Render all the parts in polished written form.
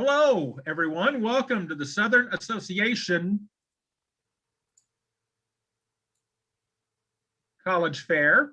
Hello, everyone. Welcome to the Southern Association College Fair.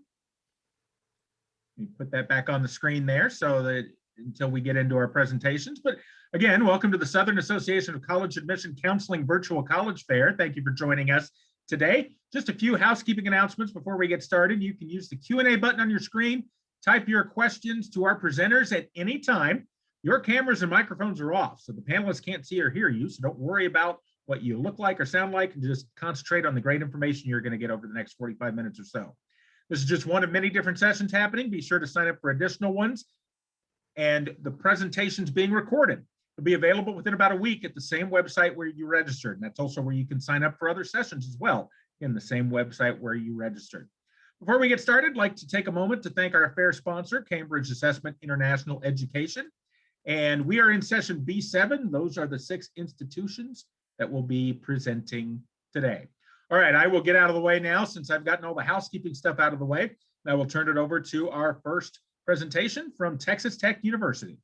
Let me put that back on the screen there so that until we get into our presentations. But again, welcome to the Southern Association of College Admission Counseling Virtual College Fair. Thank you for joining us today. Just a few housekeeping announcements before we get started. You can use the Q&A button on your screen, type your questions to our presenters at any time. Your cameras and microphones are off, so the panelists can't see or hear you, so don't worry about what you look like or sound like, and just concentrate on the great information you're going to get over the next 45 minutes or so. This is just one of many different sessions happening. Be sure to sign up for additional ones, and the presentation's being recorded. It'll be available within about a week at the same website where you registered, and that's also where you can sign up for other sessions as well in the same website where you registered. Before we get started, I'd like to take a moment to thank our fair sponsor, Cambridge Assessment International Education. And we are in session B7. Those are the 6 institutions that will be presenting today. All right, I will get out of the way now since I've gotten all the housekeeping stuff out of the way. And I will turn it over to our first presentation from Texas Tech University.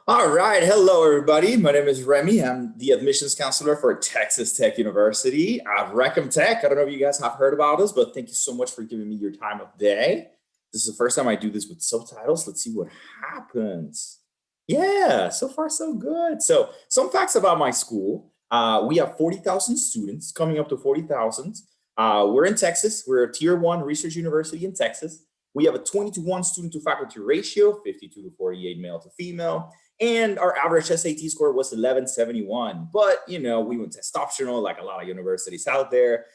All right, hello everybody. My name is Remy. I'm the admissions counselor for Texas Tech University. Recom Tech. I don't know if you guys have heard about us, but thank you so much for giving me your time of day. This is the first time I do this with subtitles. Let's see what happens. Yeah, so far so good. So some facts about my school. We have 40,000 students, coming up to 40,000. We're in Texas. We're a tier 1 research university in Texas. We have a 20-to-1 student to faculty ratio, 52 to 48 male to female. And our average SAT score was 1171. But, you know, we went test optional like a lot of universities out there.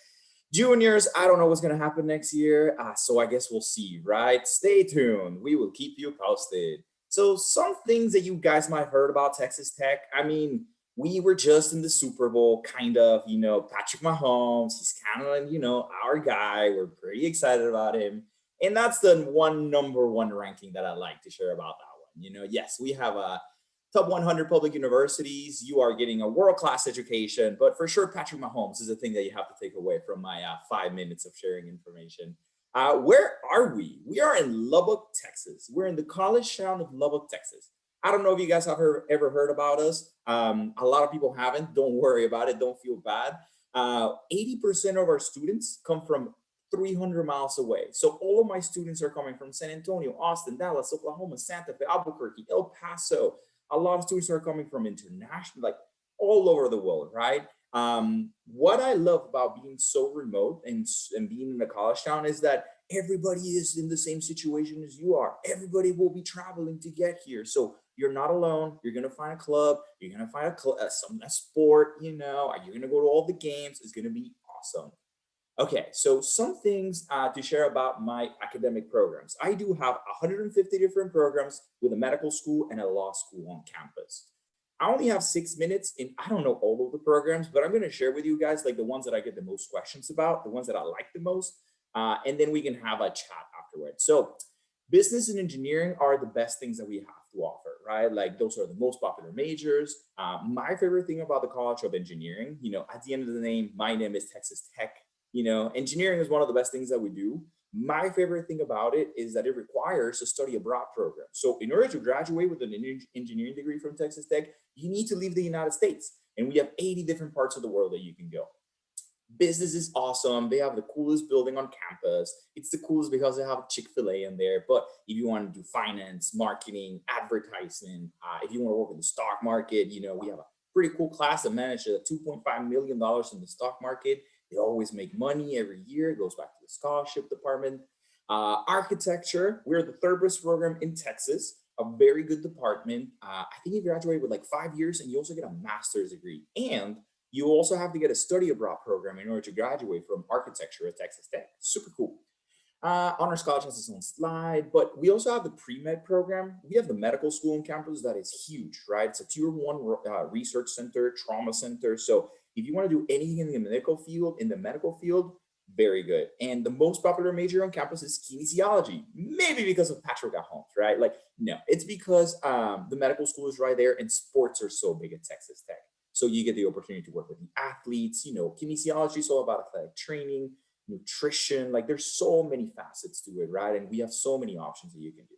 Juniors, I don't know what's going to happen next year. So I guess we'll see, right? Stay tuned. We will keep you posted. So some things that you guys might have heard about Texas Tech. I mean, we were just in the Super Bowl, kind of, you know, Patrick Mahomes. He's kind of, you know, our guy. We're pretty excited about him. And that's the number one ranking that I like to share about that one. You know, yes, we have a top 100 public universities. You are getting a world-class education, but for sure, Patrick Mahomes is a thing that you have to take away from my 5 minutes of sharing information. Where are we? We are in Lubbock, Texas. We're in the college town of Lubbock, Texas. I don't know if you guys have ever heard about us. A lot of people haven't. Don't worry about it. Don't feel bad. 80% of our students come from 300 miles away. So all of my students are coming from San Antonio, Austin, Dallas, Oklahoma, Santa Fe, Albuquerque, El Paso. A lot of students are coming from international, like all over the world, right? What I love about being so remote and being in a college town is that everybody is in the same situation as you are. Everybody will be traveling to get here. So you're not alone. You're going to find a club. You're going to find a sport, you know, you're going to go to all the games. It's going to be awesome. Okay, so some things to share about my academic programs. I do have 150 different programs with a medical school and a law school on campus. I only have 6 minutes and I don't know all of the programs, but I'm gonna share with you guys like the ones that I get the most questions about, the ones that I like the most, and then we can have a chat afterwards. So business and engineering are the best things that we have to offer, right? Like those are the most popular majors. My favorite thing about the College of Engineering, you know, at the end of the name, my name is Texas Tech. You know, engineering is one of the best things that we do. My favorite thing about it is that it requires a study abroad program. So in order to graduate with an engineering degree from Texas Tech, you need to leave the United States. And we have 80 different parts of the world that you can go. Business is awesome. They have the coolest building on campus. It's the coolest because they have Chick-fil-A in there. But if you want to do finance, marketing, advertising, if you want to work in the stock market, you know, we have a pretty cool class that manages $2.5 million in the stock market. They always make money every year. It goes back to the scholarship department. Architecture, we're the 3rd best program in Texas, a very good department. I think you graduate with like 5 years and you also get a master's degree. And you also have to get a study abroad program in order to graduate from architecture at Texas Tech. Super cool. Honor College has its own slide, but we also have the pre-med program. We have the medical school on campus that is huge, right? It's a tier 1 research center, trauma center. So if you want to do anything in the medical field, very good. And the most popular major on campus is kinesiology, maybe because of Patrick Mahomes, right? Like, no, it's because the medical school is right there and sports are so big at Texas Tech. So you get the opportunity to work with the athletes, you know, kinesiology is all about athletic training. nutrition. Like there's so many facets to it, right? And we have so many options that you can do.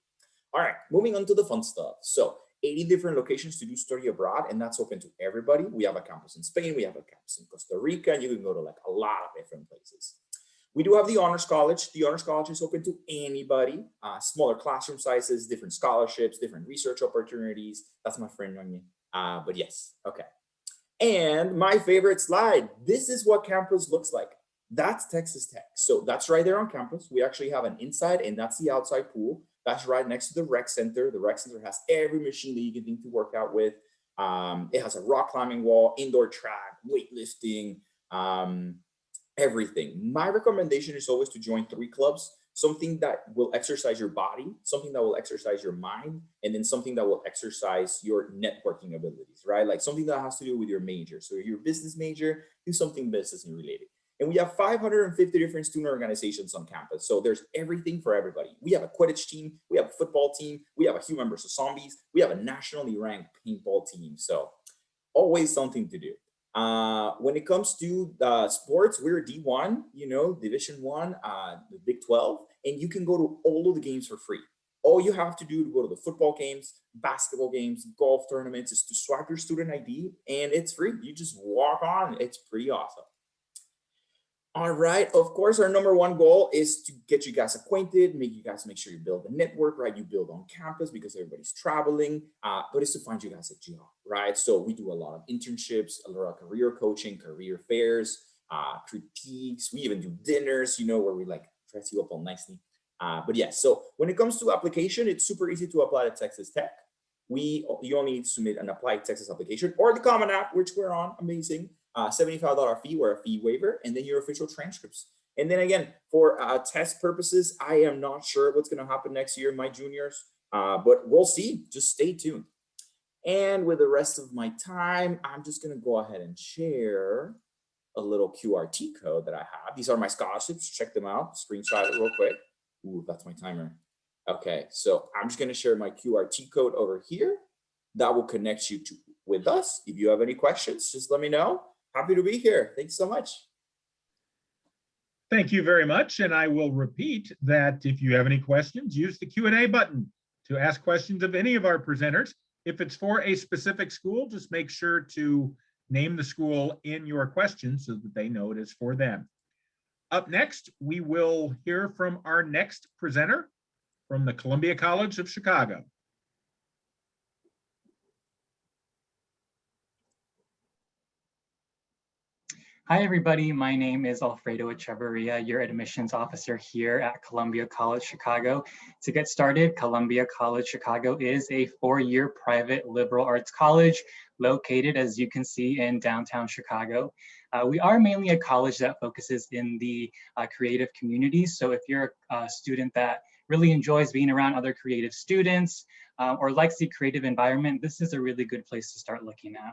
All right, moving on to the fun stuff. So 80 different locations to do study abroad, and that's open to everybody. We have a campus in Spain, we have a campus in Costa Rica, and you can go to like a lot of different places. We do have the Honors College. The Honors College is open to anybody, smaller classroom sizes, different scholarships, different research opportunities. That's my friend on me. But yes, okay. And my favorite slide, this is what campus looks like. That's Texas Tech. So that's right there on campus. We actually have an inside and that's the outside pool. That's right next to the rec center. The rec center has every machine that you can think to work out with. It has a rock climbing wall, indoor track, weightlifting, everything. My recommendation is always to join 3 clubs, something that will exercise your body, something that will exercise your mind, and then something that will exercise your networking abilities, right? Like something that has to do with your major. So if you're a business major, do something business related. And we have 550 different student organizations on campus. So there's everything for everybody. We have a Quidditch team, we have a football team, we have a Human versus Zombies, we have a nationally ranked paintball team. So always something to do. When it comes to sports, we're D1, you know, Division 1, the Big 12, and you can go to all of the games for free. All you have to do to go to the football games, basketball games, golf tournaments is to swipe your student ID and it's free. You just walk on. It's pretty awesome. All right, of course, our number 1 goal is to get you guys acquainted, make sure you build a network, right? You build on campus because everybody's traveling, but it's to find you guys a job, right? So we do a lot of internships, a lot of career coaching, career fairs, critiques. We even do dinners, you know, where we like dress you up all nicely. But yeah, so when it comes to application, it's super easy to apply to Texas Tech. You only need to submit an Apply Texas application or the Common App, which we're on, amazing. $75 fee or a fee waiver, and then your official transcripts. And then again, for test purposes, I am not sure what's going to happen next year, my juniors, but we'll see. Just stay tuned. And with the rest of my time, I'm just going to go ahead and share a little QRT code that I have. These are my scholarships. Check them out. Screenshot it real quick. Ooh, that's my timer. Okay, so I'm just going to share my QRT code over here. That will connect you with us. If you have any questions, just let me know. Happy to be here. Thanks so much. Thank you very much. And I will repeat that if you have any questions, use the Q&A button to ask questions of any of our presenters. If it's for a specific school, just make sure to name the school in your question so that they know it is for them. Up next, we will hear from our next presenter from the Columbia College of Chicago. Hi, everybody. My name is Alfredo Echeverria, your admissions officer here at Columbia College Chicago. To get started, Columbia College Chicago is a 4-year private liberal arts college located, as you can see, in downtown Chicago. We are mainly a college that focuses in the creative communities. So if you're a student that really enjoys being around other creative students or likes the creative environment, this is a really good place to start looking at.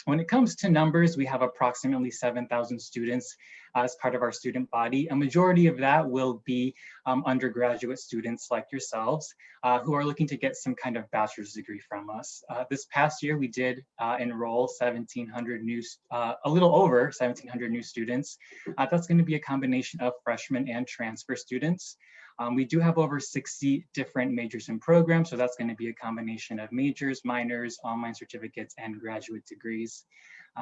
When it comes to numbers, we have approximately 7,000 students as part of our student body. A majority of that will be undergraduate students like yourselves who are looking to get some kind of bachelor's degree from us. This past year, we did enroll 1,700 new, a little over 1,700 new students. That's going to be a combination of freshmen and transfer students. We do have over 60 different majors and programs, so that's going to be a combination of majors, minors, online certificates, and graduate degrees.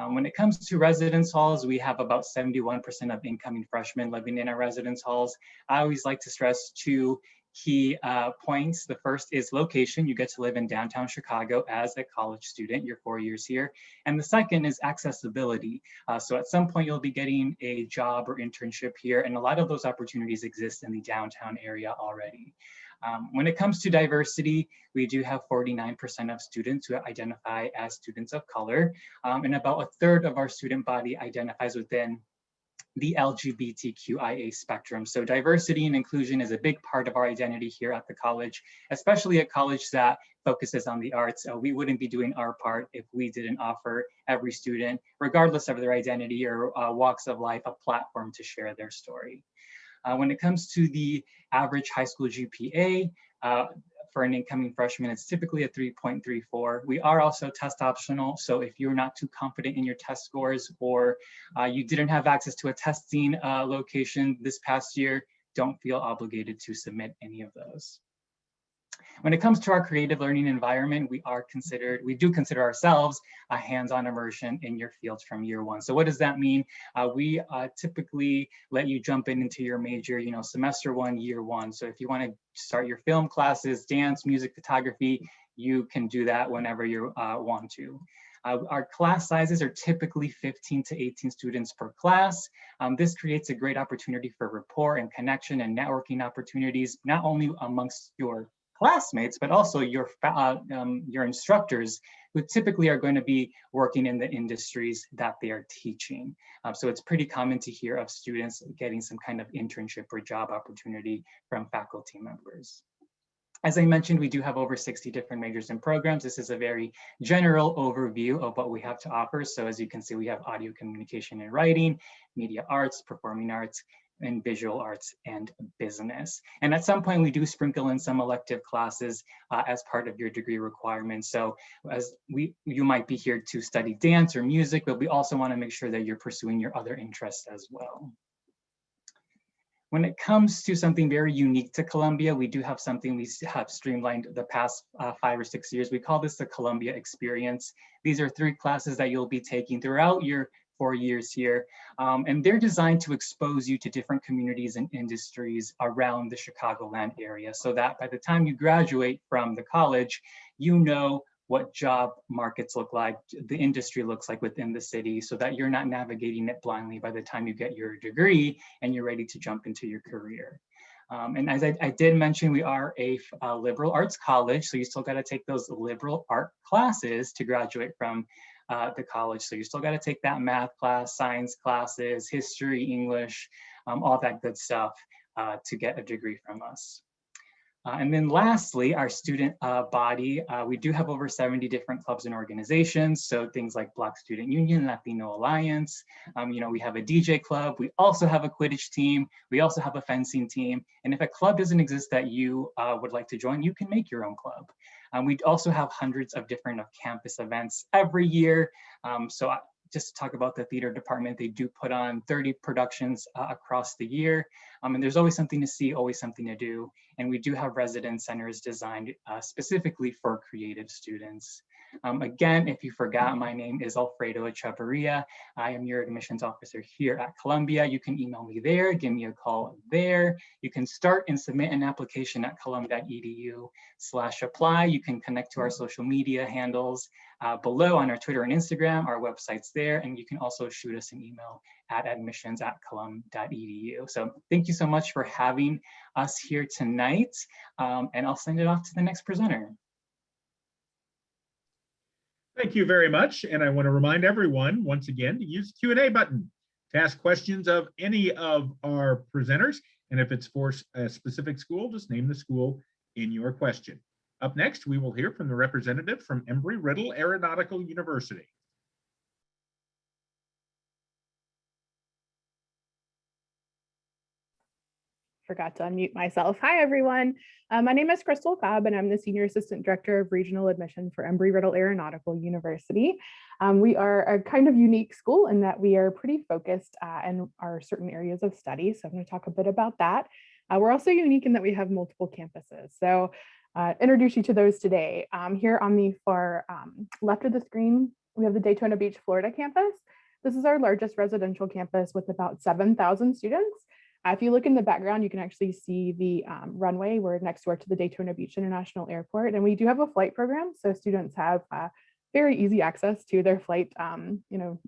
When it comes to residence halls, we have about 71% of incoming freshmen living in our residence halls. I always like to stress 2 key points. The first is location. You get to live in downtown Chicago as a college student, your 4 years here. And the second is accessibility. So at some point you'll be getting a job or internship here, and a lot of those opportunities exist in the downtown area already. When it comes to diversity, we do have 49% of students who identify as students of color, and about 1/3 of our student body identifies within the LGBTQIA spectrum. So diversity and inclusion is a big part of our identity here at the college, especially a college that focuses on the arts. We wouldn't be doing our part if we didn't offer every student, regardless of their identity or walks of life, a platform to share their story. When it comes to the average high school GPA, for an incoming freshman, it's typically a 3.34. We are also test optional. So if you're not too confident in your test scores, or you didn't have access to a testing location this past year, don't feel obligated to submit any of those. When it comes to our creative learning environment, we do consider ourselves a hands-on immersion in your fields from year one. So what does that mean? We typically let you jump into your major, semester one, year one. So if you want to start your film classes, dance, music, photography, you can do that whenever you want to. Our class sizes are typically 15 to 18 students per class. This creates a great opportunity for rapport and connection and networking opportunities, not only amongst your classmates, but also your instructors, who typically are going to be working in the industries that they are teaching. So it's pretty common to hear of students getting some kind of internship or job opportunity from faculty members. As I mentioned, we do have over 60 different majors and programs. This is a very general overview of what we have to offer. So as you can see, we have audio communication and writing, media arts, performing arts, and visual arts and business. And at some point, we do sprinkle in some elective classes as part of your degree requirements. So as you might be here to study dance or music, but we also want to make sure that you're pursuing your other interests as well. When it comes to something very unique to Columbia, we do have something we have streamlined the past 5 or 6 years. We call this the Columbia Experience. These are 3 classes that you'll be taking throughout your 4 years here. And they're designed to expose you to different communities and industries around the Chicagoland area, so that by the time you graduate from the college, you know what job markets look like, the industry looks like within the city, so that you're not navigating it blindly by the time you get your degree and you're ready to jump into your career. And as I did mention, we are a liberal arts college, so you still got to take those liberal art classes to graduate from the college. So you still got to take that math class, science classes, history, English, all that good stuff to get a degree from us. And then lastly, our student body, we do have over 70 different clubs and organizations. So things like Black Student Union, Latino Alliance, we have a DJ club. We also have a Quidditch team. We also have a fencing team. And if a club doesn't exist that you would like to join, you can make your own club. We also have hundreds of different campus events every year. Just to talk about the theater department, they do put on 30 productions across the year. And there's always something to see, always something to do. And we do have residence centers designed specifically for creative students. Again, if you forgot, my name is Alfredo Echeverria. I am your admissions officer here at Columbia. You can email me there, give me a call there. You can start and submit an application at columbia.edu/apply. You can connect to our social media handles below on our Twitter and Instagram. Our website's there, and you can also shoot us an email at admissions@colum.edu. So thank you so much for having us here tonight, and I'll send it off to the next presenter. Thank you very much. And I want to remind everyone once again to use the Q&A button to ask questions of any of our presenters. And if it's for a specific school, just name the school in your question. Up next, we will hear from the representative from Embry-Riddle Aeronautical University. Forgot to unmute myself. Hi, everyone. My name is Crystal Cobb, and I'm the Senior Assistant Director of Regional Admission for Embry-Riddle Aeronautical University. We are a kind of unique school in that we are pretty focused in our certain areas of study. So I'm going to talk a bit about that. We're also unique in that we have multiple campuses. So introduce you to those today. Here on the far left of the screen, we have the Daytona Beach, Florida campus. This is our largest residential campus with about 7,000 students. If you look in the background, you can actually see the runway. We're next door to the Daytona Beach International Airport, and we do have a flight program, so students have very easy access to their flight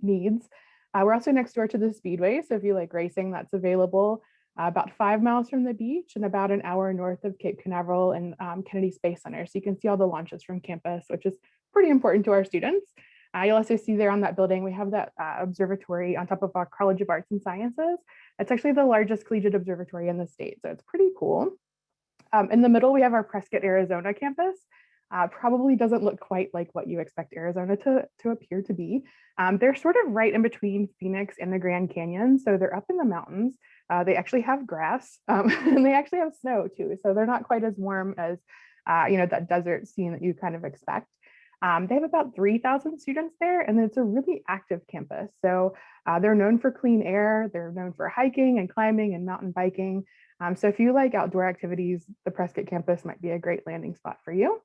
needs. We're also next door to the Speedway, so if you like racing, that's available about 5 miles from the beach and about an hour north of Cape Canaveral and Kennedy Space Center. So you can see all the launches from campus, which is pretty important to our students. You'll also see there on that building, we have that observatory on top of our College of Arts and Sciences. It's actually the largest collegiate observatory in the state, so it's pretty cool. In the middle, we have our Prescott, Arizona campus. Probably doesn't look quite like what you expect Arizona to appear to be. They're sort of right in between Phoenix and the Grand Canyon, so they're up in the mountains. They actually have grass, and they actually have snow too, so they're not quite as warm as that desert scene that you kind of expect. They have about 3,000 students there, and it's a really active campus. So they're known for clean air, they're known for hiking and climbing and mountain biking. So if you like outdoor activities, the Prescott campus might be a great landing spot for you.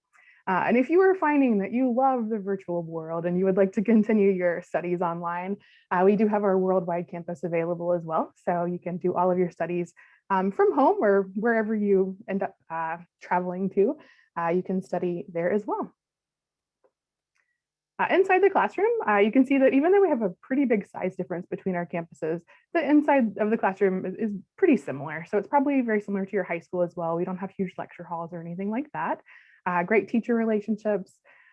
And if you are finding that you love the virtual world and you would like to continue your studies online, we do have our worldwide campus available as well. So you can do all of your studies from home or wherever you end up traveling to. You can study there as well. Inside the classroom, you can see that even though we have a pretty big size difference between our campuses, the inside of the classroom is pretty similar. So it's probably very similar to your high school as well. We don't have huge lecture halls or anything like that. Great teacher relationships,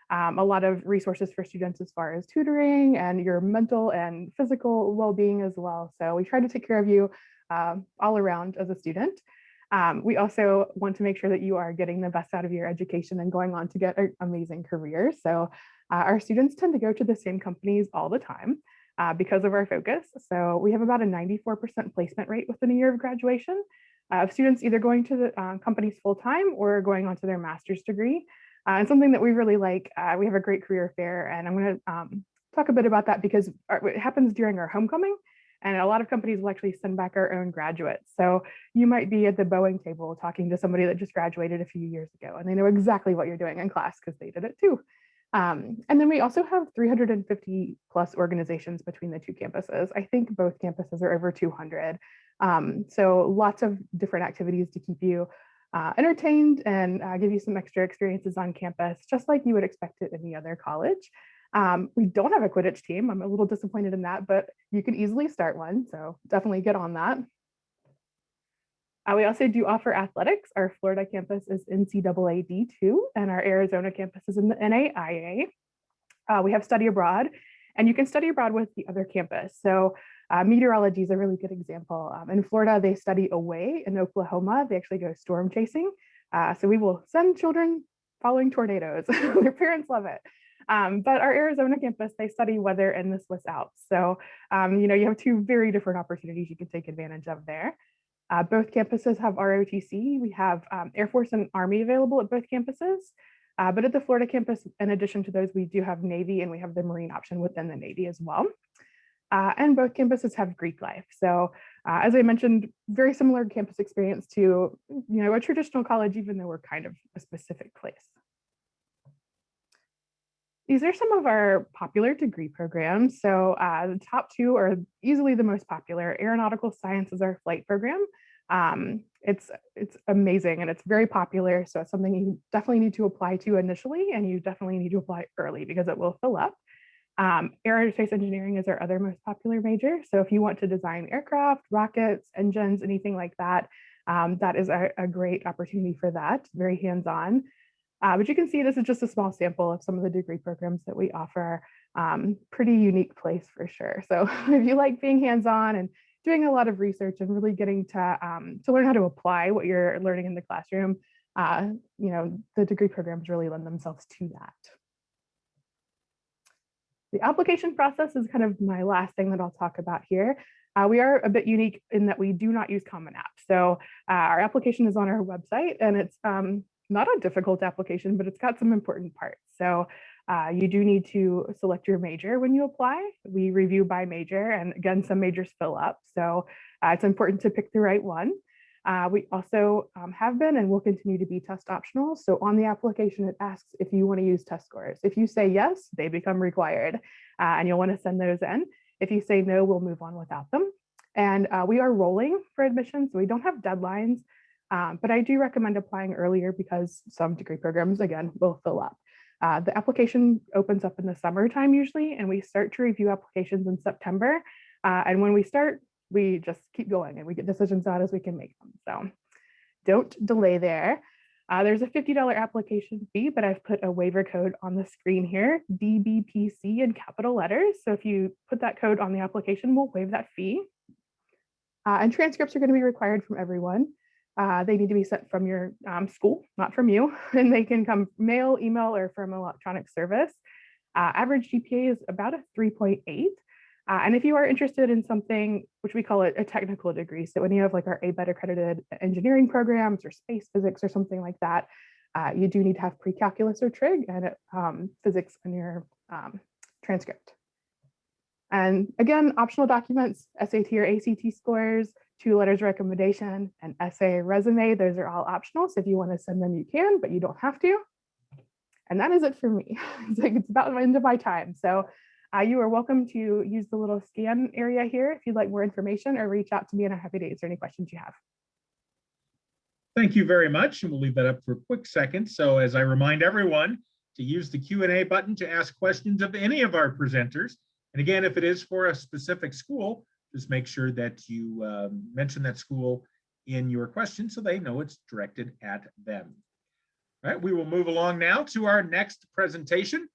a lot of resources for students as far as tutoring and your mental and physical well-being as well. So we try to take care of you all around as a student. We also want to make sure that you are getting the best out of your education and going on to get an amazing career. So our students tend to go to the same companies all the time because of our focus. So we have about a 94% placement rate within a year of graduation of students either going to the companies full-time or going on to their master's degree. And something that we really like, we have a great career fair, and I'm going to talk a bit about that because it happens during our homecoming. And a lot of companies will actually send back our own graduates. So you might be at the Boeing table talking to somebody that just graduated a few years ago, and they know exactly what you're doing in class because they did it too. And then we also have 350 plus organizations between the two campuses. I think both campuses are over 200. So lots of different activities to keep you entertained and give you some extra experiences on campus, just like you would expect at any other college. We don't have a Quidditch team. I'm a little disappointed in that, but you can easily start one. So definitely get on that. We also do offer athletics. Our Florida campus is NCAA D2, and our Arizona campus is in the NAIA. We have study abroad, and you can study abroad with the other campus. So meteorology is a really good example. In Florida, they study away. In Oklahoma, they actually go storm chasing. So we will send children following tornadoes. Their parents love it. But our Arizona campus, they study weather in the Swiss Alps. So, you have two very different opportunities you can take advantage of there. Both campuses have ROTC. We have Air Force and Army available at both campuses. But at the Florida campus, in addition to those, we do have Navy, and we have the Marine option within the Navy as well. And both campuses have Greek life. So as I mentioned, very similar campus experience to a traditional college, even though we're kind of a specific place. These are some of our popular degree programs. So the top two are easily the most popular. Aeronautical Science is our flight program. It's amazing and it's very popular. So it's something you definitely need to apply to initially, and you definitely need to apply early because it will fill up. Aerospace engineering is our other most popular major. So if you want to design aircraft, rockets, engines, anything like that, that is a great opportunity for that. Very hands-on. But you can see this is just a small sample of some of the degree programs that we offer. Pretty unique place for sure. So if you like being hands-on and doing a lot of research and really getting to learn how to apply what you're learning in the classroom, the degree programs really lend themselves to that. The application process is kind of my last thing that I'll talk about here. We are a bit unique in that we do not use Common App. So our application is on our website, and it's not a difficult application, but it's got some important parts. So you do need to select your major when you apply. We review by major, and again, some majors fill up. So it's important to pick the right one. We also have been and will continue to be test optional. So on the application, it asks if you want to use test scores. If you say yes, they become required, and you'll want to send those in. If you say no, we'll move on without them. And we are rolling for admissions, so we don't have deadlines. But I do recommend applying earlier because some degree programs, again, will fill up. The application opens up in the summertime usually, and we start to review applications in September. And when we start, we just keep going and we get decisions out as we can make them. So don't delay there. There's a $50 application fee, but I've put a waiver code on the screen here, DBPC in capital letters. So if you put that code on the application, we'll waive that fee. And transcripts are going to be required from everyone. They need to be sent from your school, not from you, and they can come mail, email, or from electronic service. Average GPA is about a 3.8. And if you are interested in something, which we call it a technical degree, so when you have like our ABET accredited engineering programs or space physics or something like that, You do need to have pre-calculus or trig and physics in your transcript. And again, optional documents, SAT or ACT scores, 2 letters of recommendation, an essay, resume, those are all optional. So if you want to send them, you can, but you don't have to. And that is it for me. It's about the end of my time. So you are welcome to use the little scan area here if you'd like more information, or reach out to me and I'm happy to answer any questions you have. Thank you very much. And we'll leave that up for a quick second. So as I remind everyone to use the Q&A button to ask questions of any of our presenters. And again, if it is for a specific school, just make sure that you mention that school in your question so they know it's directed at them. All right, we will move along now to our next presentation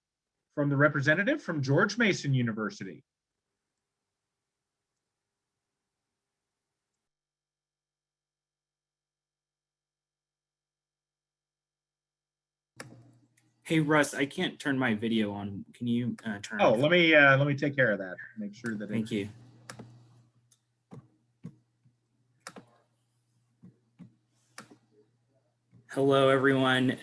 from the representative from George Mason University. Hey Russ, I can't turn my video on. Can you turn? Oh, let me take care of that. Make sure that. Thank you. Hello, everyone.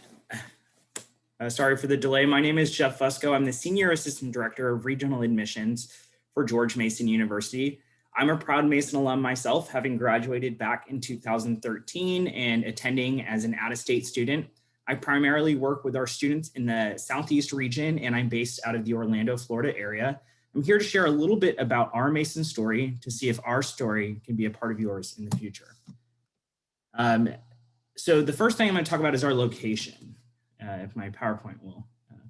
Sorry for the delay. My name is Jeff Fusco. I'm the Senior Assistant Director of Regional Admissions for George Mason University. I'm a proud Mason alum myself, having graduated back in 2013 and attending as an out-of-state student. I primarily work with our students in the Southeast region, and I'm based out of the Orlando, Florida area. I'm here to share a little bit about our Mason story to see if our story can be a part of yours in the future. So the first thing I'm going to talk about is our location, if my PowerPoint will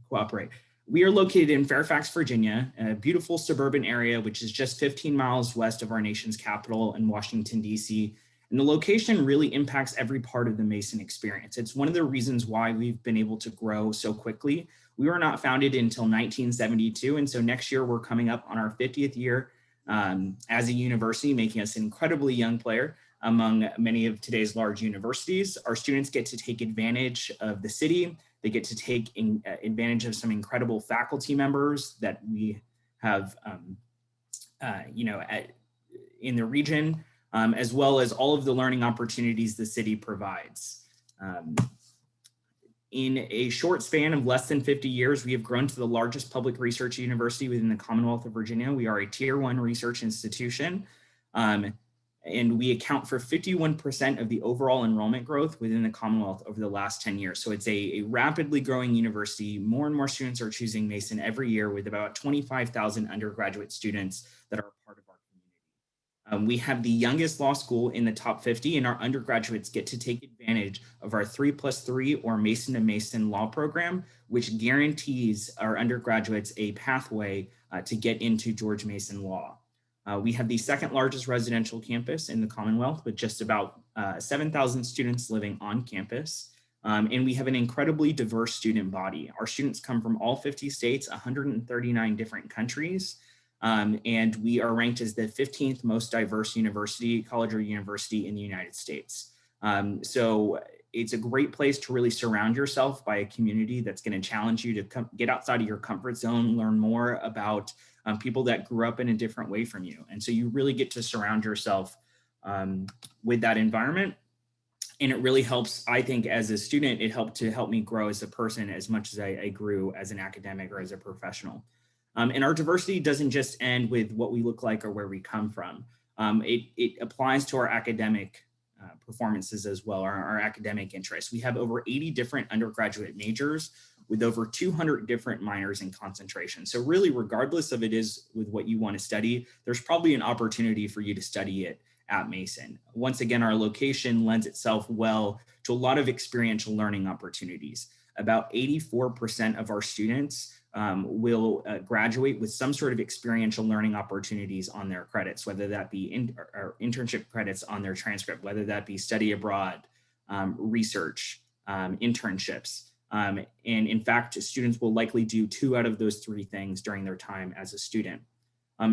cooperate. We are located in Fairfax, Virginia, a beautiful suburban area, which is just 15 miles west of our nation's capital in Washington, D.C. And the location really impacts every part of the Mason experience. It's one of the reasons why we've been able to grow so quickly. We were not founded until 1972. And so next year we're coming up on our 50th year as a university, making us an incredibly young player among many of today's large universities. Our students get to take advantage of the city. They get to take advantage of some incredible faculty members that we have in the region. As well as all of the learning opportunities the city provides. In a short span of less than 50 years, we have grown to the largest public research university within the Commonwealth of Virginia. We are a Tier 1 research institution, and we account for 51% of the overall enrollment growth within the Commonwealth over the last 10 years. So it's a rapidly growing university. More and more students are choosing Mason every year, with about 25,000 undergraduate students that are a part of our community. We have the youngest law school in the top 50, and our undergraduates get to take advantage of our 3+3 or Mason to Mason law program, which guarantees our undergraduates a pathway to get into George Mason Law. We have the second largest residential campus in the Commonwealth, with just about 7,000 students living on campus. And we have an incredibly diverse student body. Our students come from all 50 states, 139 different countries. And we are ranked as the 15th most diverse college or university in the United States. So it's a great place to really surround yourself by a community that's going to challenge you to get outside of your comfort zone, learn more about people that grew up in a different way from you. And so you really get to surround yourself with that environment. And it really helps, I think, as a student, it helped me grow as a person as much as I grew as an academic or as a professional. And our diversity doesn't just end with what we look like or where we come from. It applies to our academic performances as well, our academic interests. We have over 80 different undergraduate majors with over 200 different minors and concentrations. So really, regardless of it is with what you want to study, there's probably an opportunity for you to study it at Mason. Once again, our location lends itself well to a lot of experiential learning opportunities. About 84% of our students will graduate with some sort of experiential learning opportunities on their credits, whether that be internship credits on their transcript, whether that be study abroad, research, internships. And in fact, students will likely do 2 out of those 3 things during their time as a student.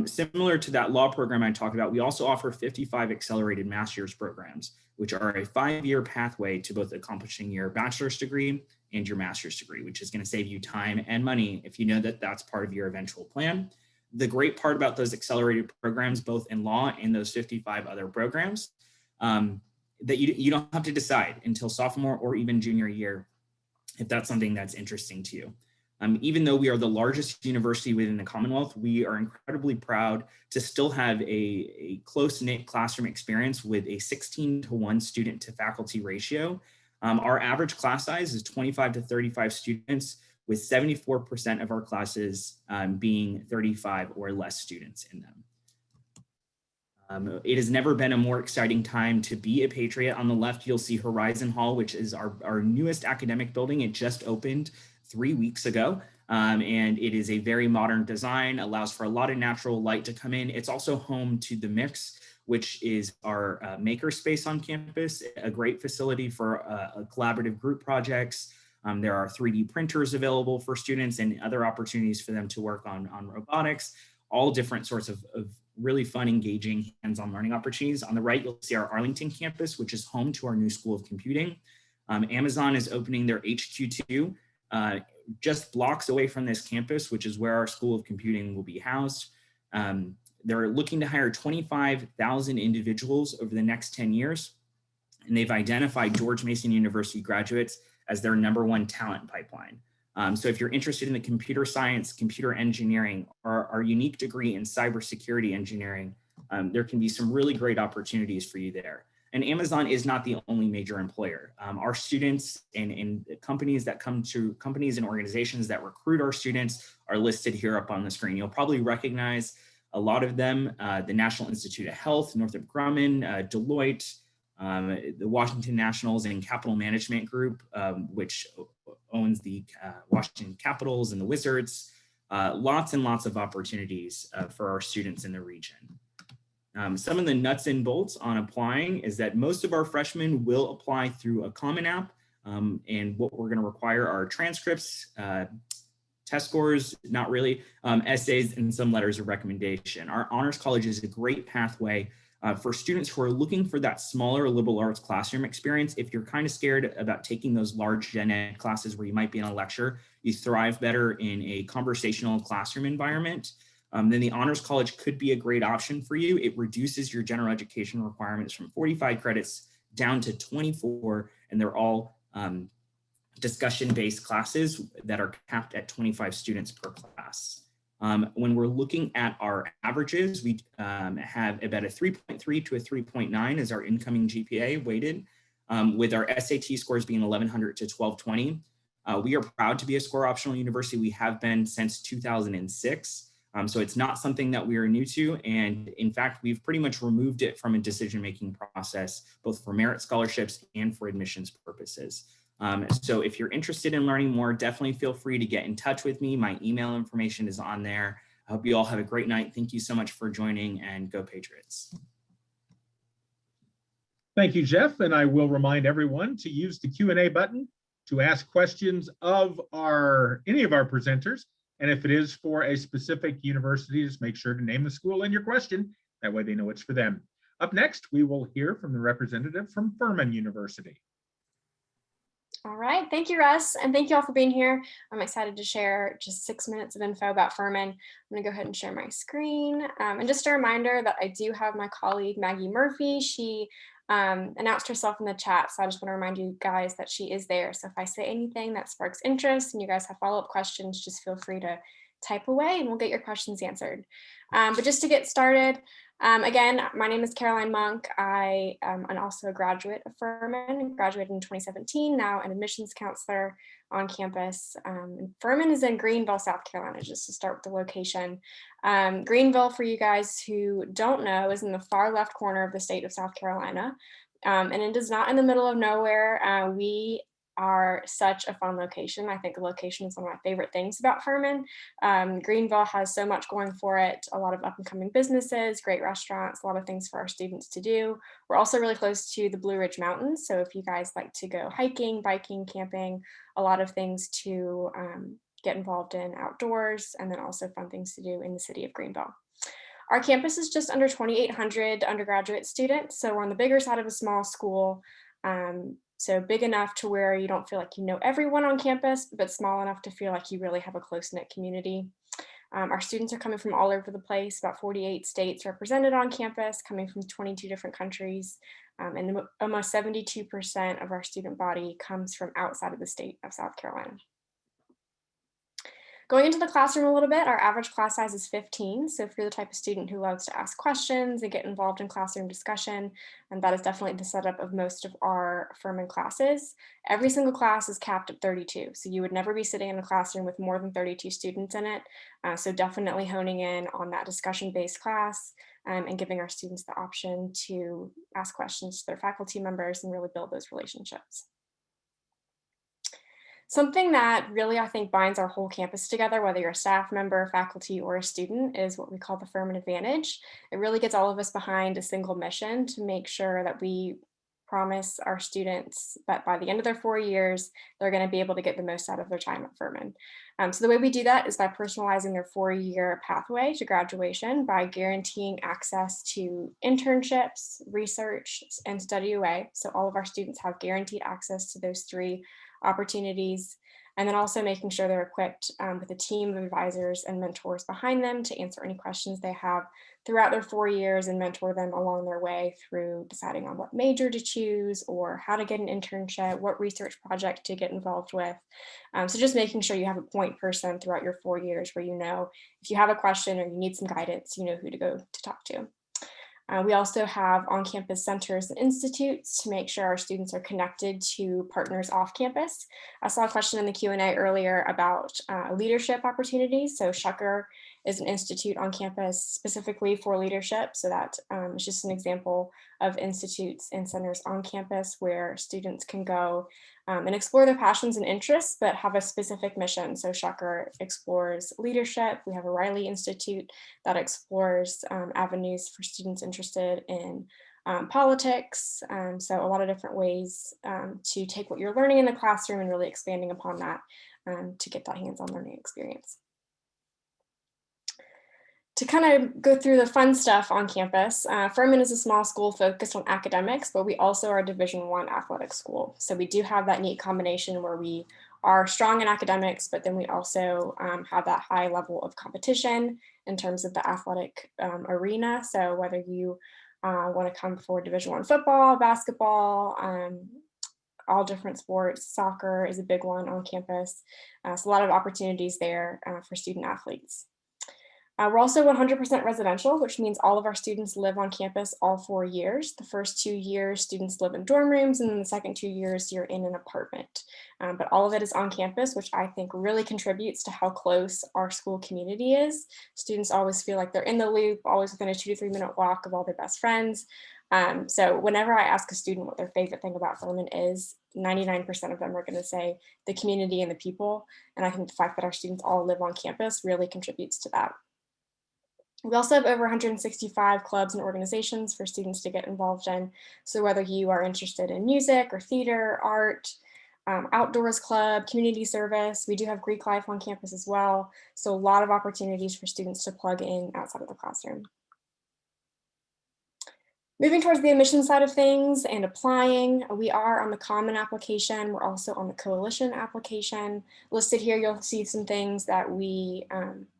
Similar to that law program I talked about, we also offer 55 accelerated master's programs, which are a 5-year pathway to both accomplishing your bachelor's degree and your master's degree, which is going to save you time and money if you know that that's part of your eventual plan. The great part about those accelerated programs, both in law and those 55 other programs, that you don't have to decide until sophomore or even junior year if that's something that's interesting to you. Even though we are the largest university within the Commonwealth, we are incredibly proud to still have a close-knit classroom experience with a 16-to-1 student to faculty ratio. Our average class size is 25 to 35 students, with 74% of our classes being 35 or less students in them. It has never been a more exciting time to be a Patriot. On the left, you'll see Horizon Hall, which is our newest academic building. It just opened 3 weeks ago, and it is a very modern design, allows for a lot of natural light to come in. It's also home to the Mix, which is our maker space on campus, a great facility for collaborative group projects. There are 3D printers available for students and other opportunities for them to work on robotics, all different sorts of really fun, engaging, hands-on learning opportunities. On the right, you'll see our Arlington campus, which is home to our new School of Computing. Amazon is opening their HQ2 just blocks away from this campus, which is where our School of Computing will be housed. They're looking to hire 25,000 individuals over the next 10 years, and they've identified George Mason University graduates as their #1 talent pipeline. So if you're interested in the computer science, computer engineering, or our unique degree in cybersecurity engineering, there can be some really great opportunities for you there. And Amazon is not the only major employer. Our students and companies and organizations that recruit our students are listed here up on the screen. You'll probably recognize a lot of them: the National Institute of Health, Northrop Grumman, Deloitte, the Washington Nationals and Capital Management Group, which owns the Washington Capitals and the Wizards. Lots and lots of opportunities for our students in the region. Some of the nuts and bolts on applying is that most of our freshmen will apply through a Common App, and what we're going to require are transcripts, test scores, not really, essays, and some letters of recommendation. Our Honors College is a great pathway for students who are looking for that smaller liberal arts classroom experience. If you're kind of scared about taking those large gen ed classes where you might be in a lecture, you thrive better in a conversational classroom environment, then the Honors College could be a great option for you. It reduces your general education requirements from 45 credits down to 24, and they're all discussion-based classes that are capped at 25 students per class. When we're looking at our averages, we have about a 3.3 to a 3.9 as our incoming GPA weighted, with our SAT scores being 1100 to 1220. We are proud to be a score optional university. We have been since 2006. So it's not something that we are new to. And in fact, we've pretty much removed it from a decision-making process, both for merit scholarships and for admissions purposes. So if you're interested in learning more, definitely feel free to get in touch with me. My email information is on there. I hope you all have a great night. Thank you so much for joining, and go Patriots. Thank you, Jeff. And I will remind everyone to use the Q&A button to ask questions of any of our presenters. And if it is for a specific university, just make sure to name the school in your question. That way they know it's for them. Up next, we will hear from the representative from Furman University. All right, thank you, Russ, and thank you all for being here. I'm excited to share just 6 minutes of info about Furman. I'm gonna go ahead and share my screen. And just a reminder that I do have my colleague, Maggie Murphy. She announced herself in the chat, so I just wanna remind you guys that she is there. So if I say anything that sparks interest and you guys have follow-up questions, just feel free to type away and we'll get your questions answered. But just to get started, again, my name is Caroline Monk. I am also a graduate of Furman, graduated in 2017, now an admissions counselor on campus. Furman is in Greenville, South Carolina, just to start with the location. Greenville, for you guys who don't know, is in the far left corner of the state of South Carolina. And it is not in the middle of nowhere. We are such a fun location. I think the location is one of my favorite things about Furman. Greenville has so much going for it, a lot of up and coming businesses, great restaurants, a lot of things for our students to do. We're also really close to the Blue Ridge Mountains. So if you guys like to go hiking, biking, camping, a lot of things to get involved in outdoors, and then also fun things to do in the city of Greenville. Our campus is just under 2,800 undergraduate students. So we're on the bigger side of a small school. So big enough to where you don't feel like you know everyone on campus, but small enough to feel like you really have a close-knit community. Our students are coming from all over the place, about 48 states represented on campus, coming from 22 different countries. And almost 72% of our student body comes from outside of the state of South Carolina. Going into the classroom a little bit, our average class size is 15. So if you're the type of student who loves to ask questions and get involved in classroom discussion, and that is definitely the setup of most of our Furman classes, every single class is capped at 32. So you would never be sitting in a classroom with more than 32 students in it. So definitely honing in on that discussion-based class and giving our students the option to ask questions to their faculty members and really build those relationships. Something that really, I think, binds our whole campus together, whether you're a staff member, faculty, or a student, is what we call the Furman Advantage. It really gets all of us behind a single mission to make sure that we promise our students that by the end of their 4 years, they're going to be able to get the most out of their time at Furman. So the way we do that is by personalizing their 4-year pathway to graduation by guaranteeing access to internships, research, and study away. So all of our students have guaranteed access to those 3 opportunities, and then also making sure they're equipped with a team of advisors and mentors behind them to answer any questions they have throughout their 4 years and mentor them along their way through deciding on what major to choose or how to get an internship, what research project to get involved with. So just making sure you have a point person throughout your 4 years where you know if you have a question or you need some guidance, you know who to go to talk to. We also have on-campus centers and institutes to make sure our students are connected to partners off campus. I saw a question in the Q&A earlier about leadership opportunities. So Shucker is an institute on campus specifically for leadership. So that is just an example of institutes and centers on campus where students can go and explore their passions and interests, but have a specific mission. So Shucker explores leadership. We have a Riley Institute that explores avenues for students interested in politics. So a lot of different ways to take what you're learning in the classroom and really expanding upon that to get that hands-on learning experience. To kind of go through the fun stuff on campus, Furman is a small school focused on academics, but we also are a Division I athletic school. So we do have that neat combination where we are strong in academics, but then we also have that high level of competition in terms of the athletic arena. So whether you want to come for Division I football, basketball, all different sports, soccer is a big one on campus. So a lot of opportunities there for student athletes. We're also 100% residential, which means all of our students live on campus all 4 years. The first 2 years, students live in dorm rooms, and then the second 2 years, you're in an apartment. But all of it is on campus, which I think really contributes to how close our school community is. Students always feel like they're in the loop, always within a 2 to 3 minute walk of all their best friends. So whenever I ask a student what their favorite thing about Furman is, 99% of them are going to say the community and the people. And I think the fact that our students all live on campus really contributes to that. We also have over 165 clubs and organizations for students to get involved in. So whether you are interested in music or theater, art, outdoors club, community service, we do have Greek life on campus as well. So a lot of opportunities for students to plug in outside of the classroom. Moving towards the admission side of things and applying, we are on the Common application. We're also on the Coalition application. Listed here, you'll see some things that we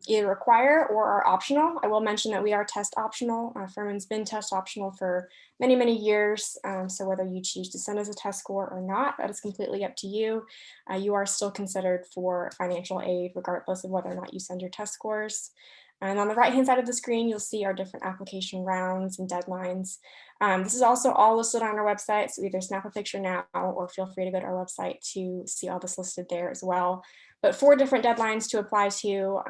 either require or are optional. I will mention that we are test optional. Furman's been test optional for many, many years. So whether you choose to send us a test score or not, that is completely up to you. You are still considered for financial aid, regardless of whether or not you send your test scores. And on the right-hand side of the screen, you'll see our different application rounds and deadlines. This is also all listed on our website, so either snap a picture now or feel free to go to our website to see all this listed there as well. But 4 different deadlines to apply to.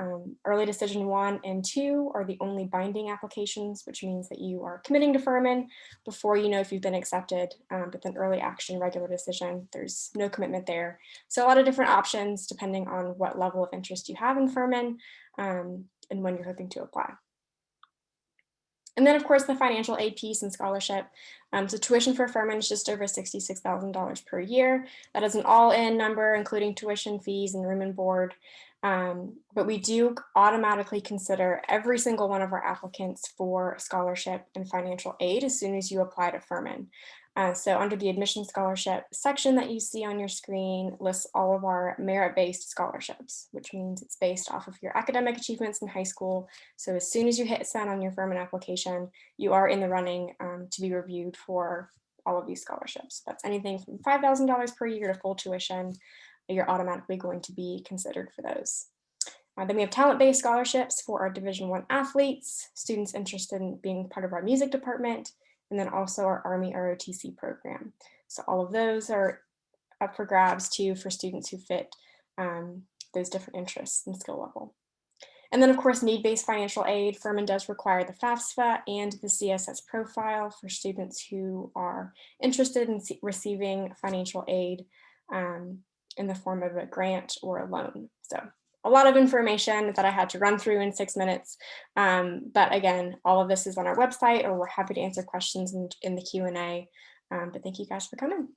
Early decision 1 and 2 are the only binding applications, which means that you are committing to Furman before you know if you've been accepted. But then early action, regular decision, there's no commitment there. So a lot of different options depending on what level of interest you have in Furman and when you're hoping to apply. And then, of course, the financial aid piece and scholarship. So tuition for Furman is just over $66,000 per year. That is an all-in number, including tuition fees and room and board. But we do automatically consider every single one of our applicants for scholarship and financial aid as soon as you apply to Furman. So under the admission scholarship section that you see on your screen lists all of our merit-based scholarships, which means it's based off of your academic achievements in high school. So as soon as you hit send on your Furman application, you are in the running to be reviewed for all of these scholarships. That's anything from $5,000 per year to full tuition. You're automatically going to be considered for those. Then we have talent-based scholarships for our Division I athletes, students interested in being part of our music department, and then also our Army ROTC program. So all of those are up for grabs too for students who fit those different interests and skill level. And then of course, need-based financial aid. Furman does require the FAFSA and the CSS profile for students who are interested in receiving financial aid in the form of a grant or a loan. So a lot of information that I had to run through in 6 minutes. But again, all of this is on our website, or we're happy to answer questions in the Q&A. But thank you guys for coming.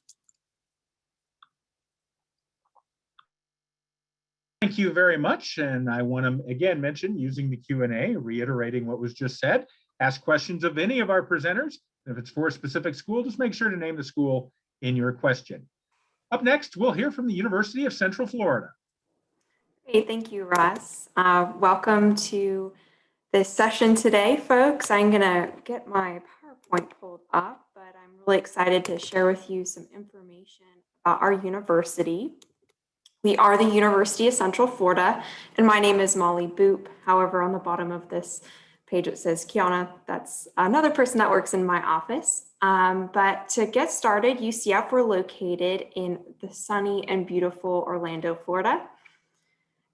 Thank you very much. And I want to again mention using the Q&A, reiterating what was just said, ask questions of any of our presenters. If it's for a specific school, just make sure to name the school in your question. Up next, we'll hear from the University of Central Florida. Hey, thank you, Russ. Welcome to this session today, folks. I'm going to get my PowerPoint pulled up, but I'm really excited to share with you some information about our university. We are the University of Central Florida, and my name is Molly Boop. However, on the bottom of this page, it says Kiana. That's another person that works in my office. But to get started, UCF, we're located in the sunny and beautiful Orlando, Florida.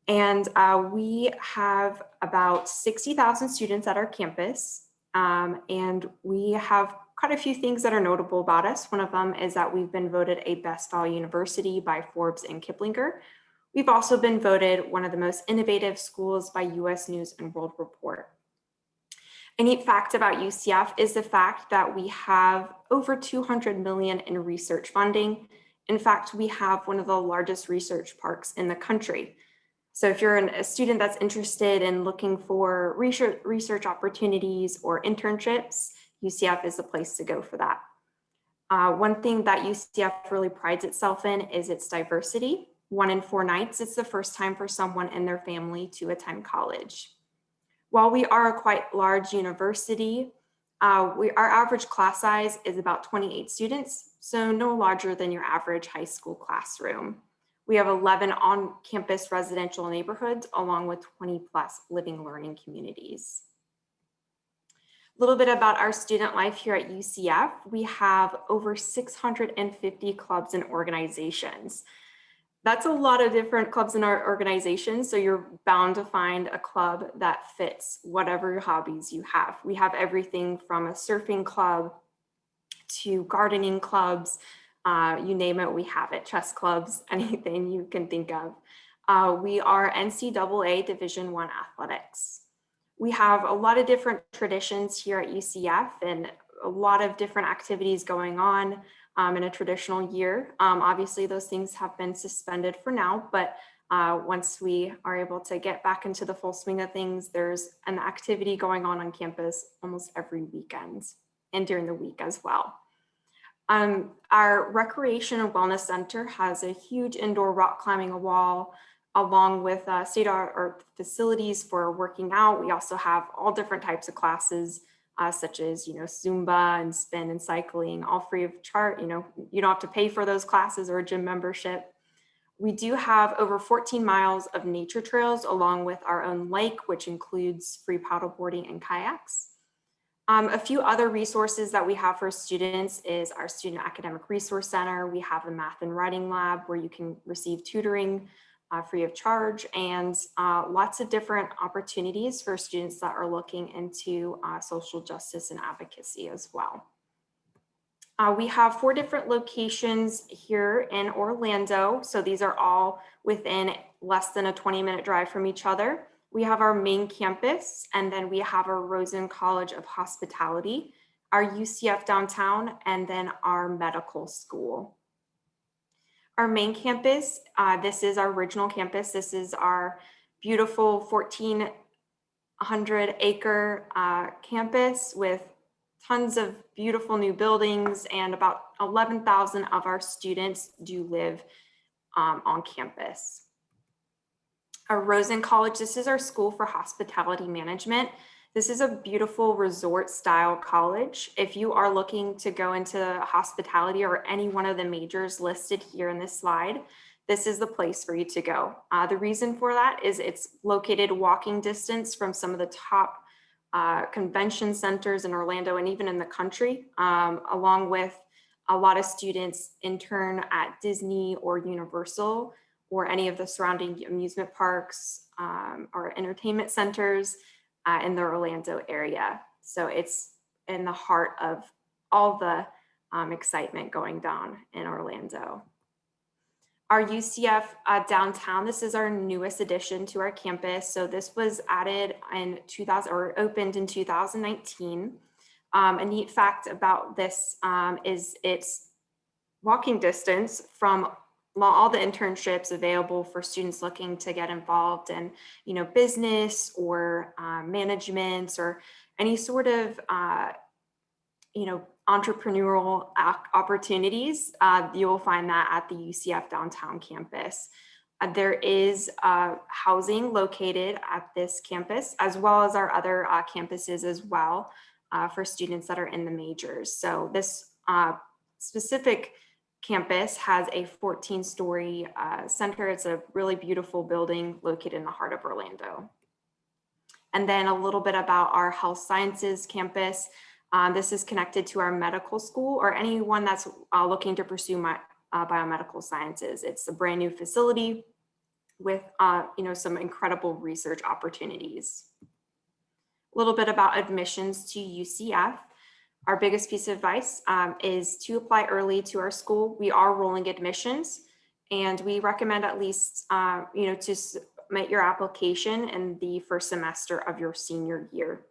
And we have about 60,000 students at our campus. And we have quite a few things that are notable about us. One of them is that we've been voted a Best Value University by Forbes and Kiplinger. We've also been voted one of the most innovative schools by US News and World Report. A neat fact about UCF is the fact that we have over 200 million in research funding. In fact, we have one of the largest research parks in the country. So if you're a student that's interested in looking for research opportunities or internships, UCF is the place to go for that. One thing that UCF really prides itself in is its diversity. 1 in 4 nights, it's the first time for someone in their family to attend college. While we are a quite large university, our average class size is about 28 students, so no larger than your average high school classroom. We have 11 on-campus residential neighborhoods, along with 20+ living learning communities. A little bit about our student life here at UCF. We have over 650 clubs and organizations. That's a lot of different clubs and organizations, so you're bound to find a club that fits whatever hobbies you have. We have everything from a surfing club to gardening clubs, you name it, we have it, chess clubs, anything you can think of. We are NCAA Division I athletics. We have a lot of different traditions here at UCF and a lot of different activities going on in a traditional year. Obviously, those things have been suspended for now, but once we are able to get back into the full swing of things, there's an activity going on campus almost every weekend and during the week as well. Our Recreation and Wellness Center has a huge indoor rock climbing wall, along with state-of-the-art facilities for working out. We also have all different types of classes, such as Zumba and spin and cycling, all free of charge. You don't have to pay for those classes or a gym membership. We do have over 14 miles of nature trails, along with our own lake, which includes free paddleboarding and kayaks. A few other resources that we have for students is our Student Academic Resource Center. We have a math and writing lab where you can receive tutoring free of charge, and lots of different opportunities for students that are looking into social justice and advocacy as well. We have 4 different locations here in Orlando. So these are all within less than a 20-minute drive from each other. We have our main campus, and then we have our ROSEN College of Hospitality, our UCF downtown, and then our medical school. Our main campus, this is our original campus. This is our beautiful 1,400-acre campus with tons of beautiful new buildings, and about 11,000 of our students do live on campus. Our ROSEN College, this is our school for hospitality management. This is a beautiful resort style college. If you are looking to go into hospitality or any one of the majors listed here in this slide, this is the place for you to go. The reason for that is it's located walking distance from some of the top convention centers in Orlando and even in the country, along with a lot of students intern at Disney or Universal or any of the surrounding amusement parks or entertainment centers in the Orlando area. So it's in the heart of all the excitement going down in Orlando. Our UCF downtown, this is our newest addition to our campus. So this was added in 2000 or opened in 2019. A neat fact about this is it's walking distance from all the internships available for students looking to get involved in, business or management or any sort of, entrepreneurial opportunities. You will find that at the UCF downtown campus. There is housing located at this campus, as well as our other campuses as well for students that are in the majors. So this specific campus has a 14-story center. It's a really beautiful building located in the heart of Orlando. And then a little bit about our health sciences campus. This is connected to our medical school or anyone that's looking to pursue biomedical sciences. It's a brand new facility with some incredible research opportunities. A little bit about admissions to UCF. Our biggest piece of advice is to apply early to our school. We are rolling admissions, and we recommend at least to submit your application in the first semester of your senior year.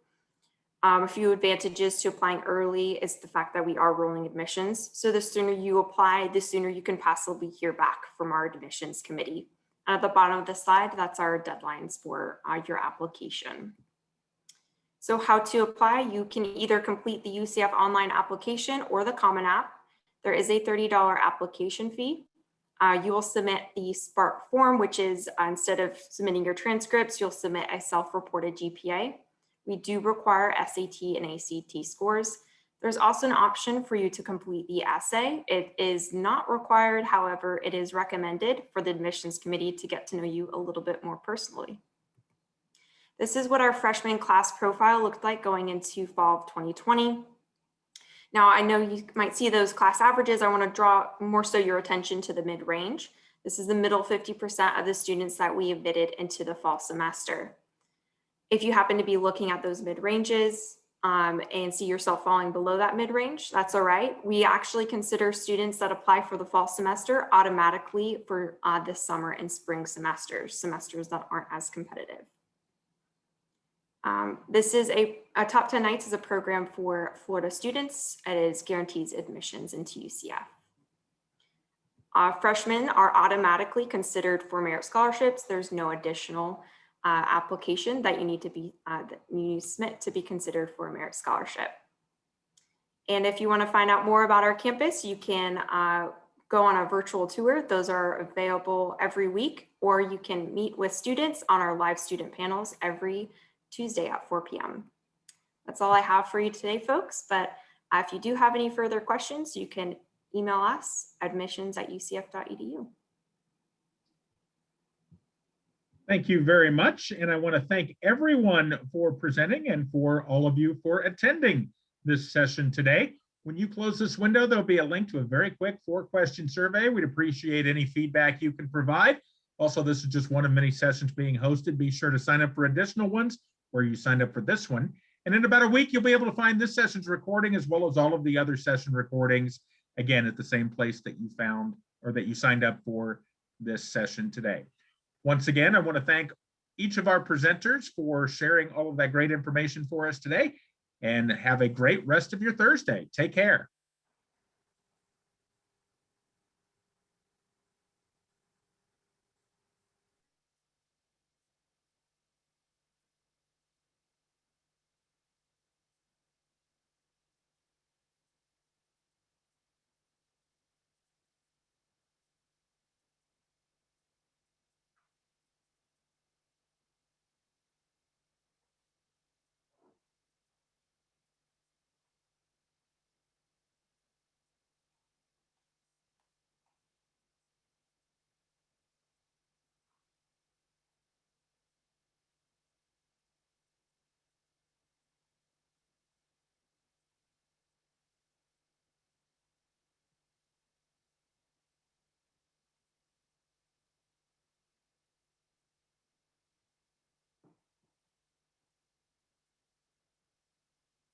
A few advantages to applying early is the fact that we are rolling admissions. So the sooner you apply, the sooner you can possibly hear back from our admissions committee. And at the bottom of the slide, that's our deadlines for your application. So how to apply, you can either complete the UCF online application or the Common App. There is a $30 application fee. You will submit the Spark form, which is instead of submitting your transcripts, you'll submit a self-reported GPA. We do require SAT and ACT scores. There's also an option for you to complete the essay. It is not required, however, it is recommended for the admissions committee to get to know you a little bit more personally. This is what our freshman class profile looked like going into fall of 2020. Now, I know you might see those class averages. I want to draw more so your attention to the mid-range. This is the middle 50% of the students that we admitted into the fall semester. If you happen to be looking at those mid-ranges and see yourself falling below that mid-range, that's all right. We actually consider students that apply for the fall semester automatically for the summer and spring semesters that aren't as competitive. This is a Top 10 Nights is a program for Florida students. It guarantees admissions into UCF. Freshmen are automatically considered for merit scholarships. There's no additional application that you need to submit to be considered for a merit scholarship. And if you want to find out more about our campus, you can go on a virtual tour. Those are available every week, or you can meet with students on our live student panels every Tuesday at 4 p.m. That's all I have for you today, folks. But if you do have any further questions, you can email us admissions@ucf.edu. Thank you very much. And I want to thank everyone for presenting and for all of you for attending this session today. When you close this window, there'll be a link to a very quick 4-question survey. We'd appreciate any feedback you can provide. Also, this is just one of many sessions being hosted. Be sure to sign up for additional ones where you signed up for this one. And in about a week, you'll be able to find this session's recording as well as all of the other session recordings, again, at the same place that you found or that you signed up for this session today. Once again, I want to thank each of our presenters for sharing all of that great information for us today, and have a great rest of your Thursday. Take care.